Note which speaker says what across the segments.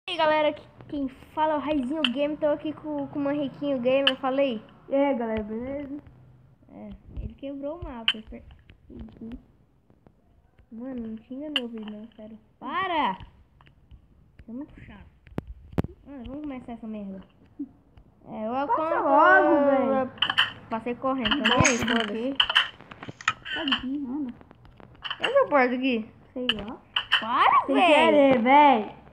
Speaker 1: E aí galera, aqui quem fala é o Raizinho Game, tô aqui com o Manriquinho Gamer, falei.
Speaker 2: E aí galera, beleza?
Speaker 1: Ele quebrou o mapa. Mano, não xinga meu vídeo não, sério. Para! É muito chato. Mano, vamos começar essa merda.
Speaker 2: Passa logo, velho.
Speaker 1: Passei correndo também, foda-se.
Speaker 2: Tadinho, anda.
Speaker 1: Esse porta aqui?
Speaker 2: Sei lá.
Speaker 1: Para,
Speaker 2: Sem
Speaker 1: velho!
Speaker 2: querer, velho.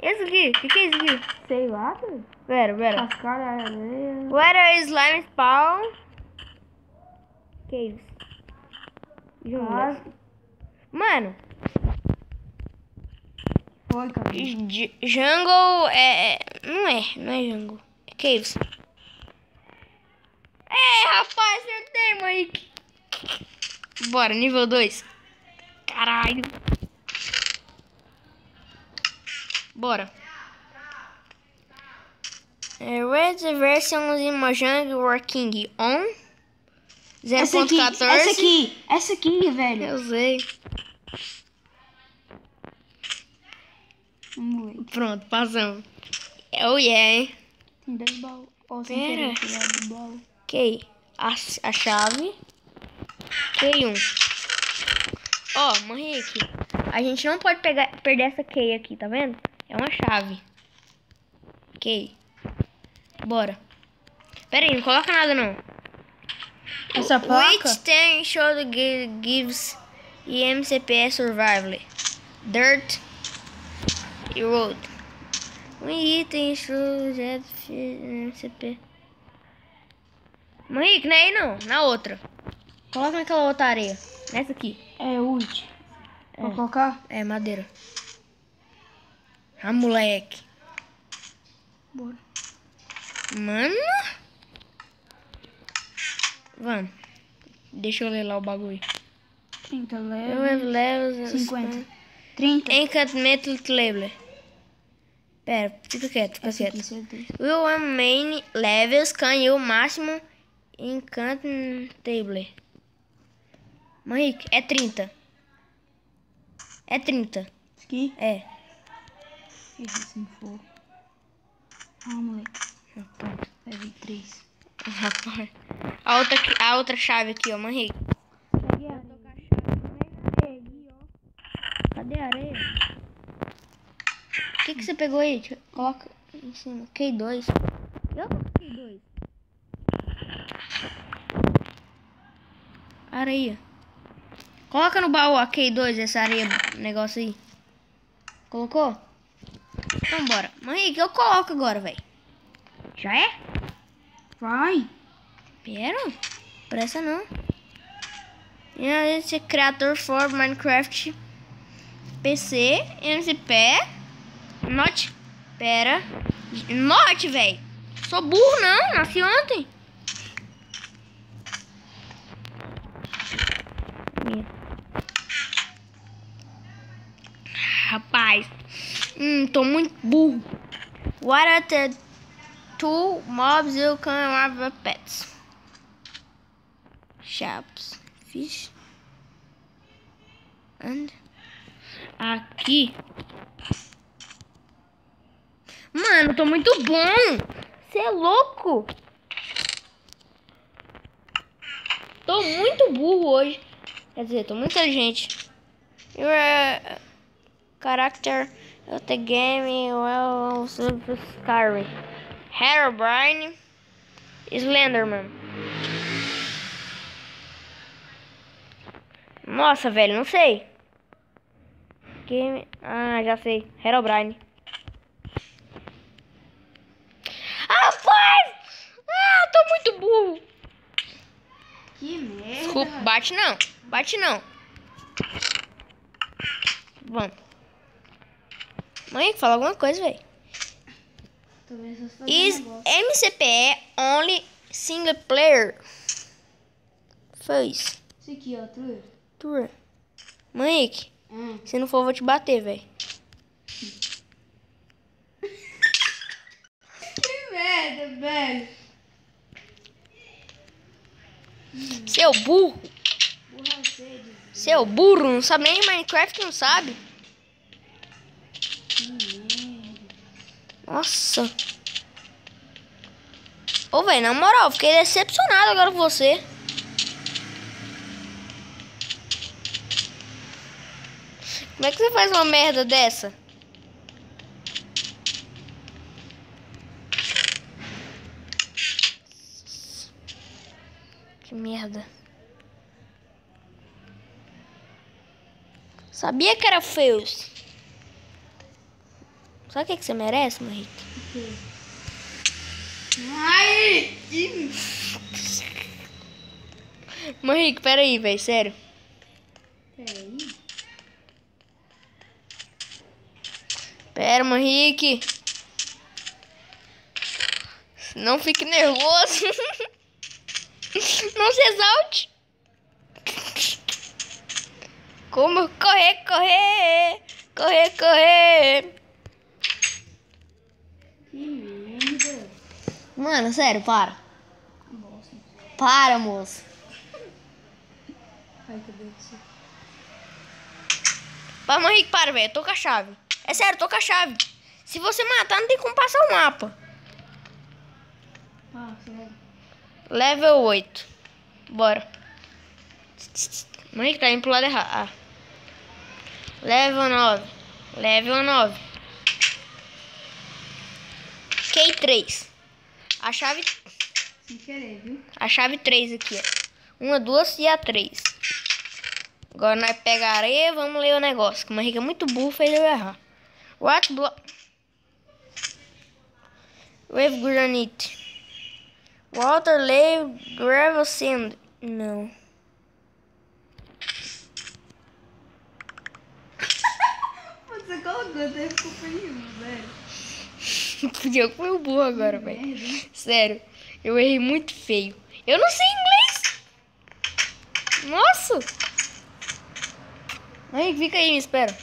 Speaker 1: Esse aqui? O que é isso aqui?
Speaker 2: Sei lá, velho.
Speaker 1: Pera.
Speaker 2: Cascalho, areia.
Speaker 1: Where are slime spawn? Caves. Jungles. Mano,
Speaker 2: Foi, cara.
Speaker 1: jungle Não é jungle. É caves. Rapaz, acertei, Monique. Bora, nível 2. Caralho. Bora. Red version in Mojang working on 0.14.
Speaker 2: Essa aqui, velho.
Speaker 1: Eu sei.
Speaker 2: Vamos ver.
Speaker 1: Pronto, passamos. Oh yeah, hein?
Speaker 2: Tem 2 baús. Ó, sem
Speaker 1: Pera.
Speaker 2: querer pegar do baú.
Speaker 1: Ok. A chave. Key 1. Ó, Manrique. A gente não pode perder essa key aqui, tá vendo? É uma chave. Ok. Bora. Pera aí, não coloca nada não.
Speaker 2: Essa placa?
Speaker 1: Which thing should gives IMCP survival? Dirt e road. Um item should get IMCP. Manrique, não é aí não, na outra. Coloca naquela outra areia. Nessa aqui.
Speaker 2: É útil. Vou colocar?
Speaker 1: É, madeira. Ah, moleque.
Speaker 2: Bora.
Speaker 1: Mano. Vamos. Deixa eu ler lá o bagulho.
Speaker 2: 30
Speaker 1: Eu
Speaker 2: levels. 50. 30.
Speaker 1: Encantamento label. Pera, fica quieto, fica
Speaker 2: Essa
Speaker 1: quieto.
Speaker 2: aqui, certeza.
Speaker 1: Will main levels can you máximo encantamento table. Manrique, é 30. É 30.
Speaker 2: Isso aqui?
Speaker 1: É.
Speaker 2: Se não for. Ah, moleque.
Speaker 1: Pronto.
Speaker 2: Vai vir 3.
Speaker 1: Rapaz. A outra chave aqui, ó, Manrique. Cadê a areia? O que você pegou aí? Coloca em cima. Q2. Eu tô com Q2. Areia. Coloca no baú a Q2, essa areia, negócio aí. Colocou? Então bora. Manrique, eu coloco agora, velho. Já é?
Speaker 2: Vai.
Speaker 1: Pera. Pressa não. Esse Creator for Minecraft PC. MCP. Note. Pera. Note, velho. Sou burro não. Nasci ontem. Rapaz. Tô muito burro. What are the two mobs you can have pets? Shops. Fish. And aqui. Mano, tô muito bom. Você é louco? Tô muito burro hoje. Quer dizer, tô muito inteligente. Your character of the game well Skyrim. Herobrine. Slenderman. Nossa, velho, não sei. Game... Ah, já sei. Herobrine. Rapaz! Tô muito burro.
Speaker 2: Que merda.
Speaker 1: Desculpa, bate não. Bate não. Vamos. Mãe, fala alguma coisa, velho.
Speaker 2: Tô vendo se eu fazer
Speaker 1: Is
Speaker 2: negócio.
Speaker 1: MCPE only single player? Face.
Speaker 2: Isso aqui, ó, tu.
Speaker 1: Tour. Mãe, se não for, eu vou te bater, velho.
Speaker 2: Que merda, velho.
Speaker 1: Seu burro.
Speaker 2: Burra sede.
Speaker 1: Seu burro. Não sabe nem de Minecraft, não sabe.
Speaker 2: Que merda.
Speaker 1: Nossa. Ô, velho, na moral, fiquei decepcionado agora com você. Como é que você faz uma merda dessa? Que merda. Sabia que era feio. Sabe o que você merece, Henrique?
Speaker 2: Ai!
Speaker 1: Henrique, peraí, velho, sério.
Speaker 2: Peraí.
Speaker 1: Pera, Henrique. Não fique nervoso. Não se exalte. Como correr, correr. Correr, correr.
Speaker 2: Que merda.
Speaker 1: Mano, sério, para.
Speaker 2: Nossa.
Speaker 1: Para, moço.
Speaker 2: Ai, cadê você?
Speaker 1: Para, Henrique, para, velho. Eu tô com a chave. É sério, eu tô com a chave. Se você matar, não tem como passar o mapa.
Speaker 2: Ah, sério.
Speaker 1: Level 8. Bora. Henrique, tá indo pro lado errado. Ah. Level 9. Level 9. Key 3. A chave...
Speaker 2: Sem querer, viu?
Speaker 1: A chave 3 aqui, ó. 1, 2 e a 3. Agora nós pegar a areia, vamos ler o negócio. Que o Henrique é muito burro, fez eu errar. What block? Wave granite. Water, lave, gravel, sand. Não.
Speaker 2: Você colocou, até ficou feio, velho.
Speaker 1: Podia que foi o burro agora,
Speaker 2: Que
Speaker 1: velho.
Speaker 2: merda, hein?
Speaker 1: Sério, eu errei muito feio. Eu não sei inglês. Nossa. Henrique, fica aí, me espera.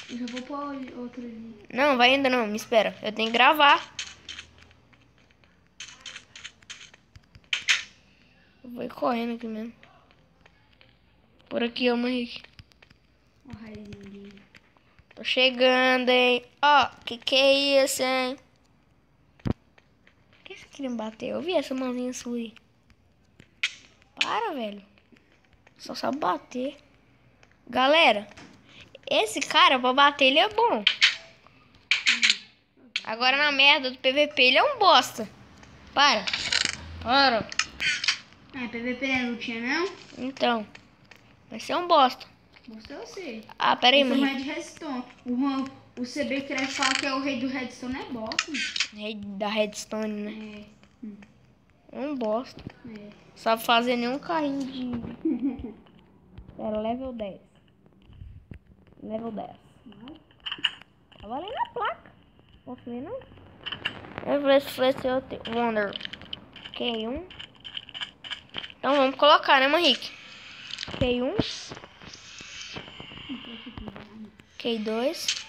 Speaker 2: Eu já vou pôr outro ali.
Speaker 1: Não, vai ainda não, me espera. Eu tenho que gravar. Eu vou ir correndo aqui mesmo. Por aqui, ó, Henrique.
Speaker 2: Ó, a raizinha.
Speaker 1: Tô chegando, hein. Ó, que é isso, hein? Por que você queria me bater? Eu vi essa mãozinha sua aí. Para, velho. Só sabe bater. Galera, esse cara, pra bater, ele é bom. Agora, na merda do PVP, ele é um bosta. Para. Para.
Speaker 2: Ah, PVP não tinha, não?
Speaker 1: Então, vai ser um bosta.
Speaker 2: Mostrei você.
Speaker 1: Ah, pera aí,
Speaker 2: Esse é o
Speaker 1: mãe.
Speaker 2: Red Redstone. O CB que fala que é o rei do Redstone é bosta.
Speaker 1: Rei da Redstone, né?
Speaker 2: É.
Speaker 1: É um bosta.
Speaker 2: É.
Speaker 1: Sabe fazer nenhum carrinho de... Era level 10. Level 10. Tá valendo a placa. Posso ver, não? Flash Wonder. Q1. Então vamos colocar, né, Henrique? Q1. Q2.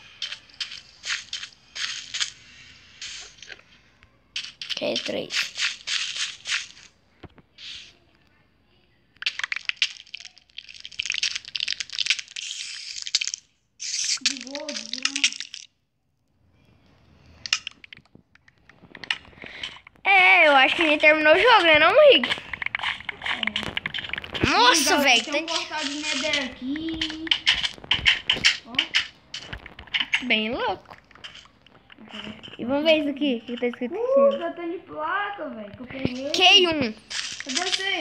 Speaker 1: Q3.
Speaker 2: Bugou, desgraça.
Speaker 1: Eu acho que a gente terminou o jogo, né, não, Henrique? Nossa,
Speaker 2: Sim,
Speaker 1: velho.
Speaker 2: tem um portal de Nether aqui. Ó.
Speaker 1: Bem louco. E vamos ver isso aqui. O que tá escrito aqui em cima?
Speaker 2: Tá de placa, velho. Que eu peguei.
Speaker 1: Q1.
Speaker 2: Cadê você?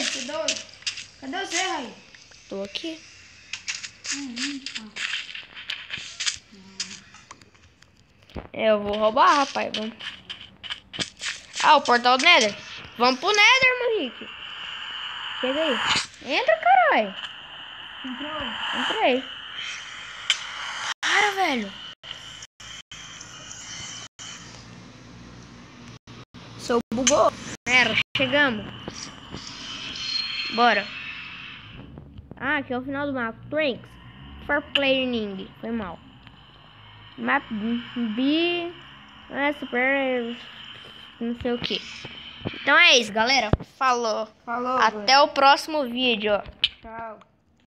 Speaker 2: Cadê você, Raí?
Speaker 1: Tô aqui. Eu vou roubar, rapaz. Vamos. Ah, o portal do Nether. Vamos pro Nether, meu Henrique. Chega aí. Entra, caralho.
Speaker 2: Entrou?
Speaker 1: Entrei. Para, velho. Seu bugou. Era, chegamos. Bora. Ah, aqui é o final do mapa. Thanks for playing. Foi mal. Map B. Super. Não sei o que. Então é isso, galera. Falou.
Speaker 2: Falou.
Speaker 1: Até o próximo vídeo, ó.
Speaker 2: Tchau.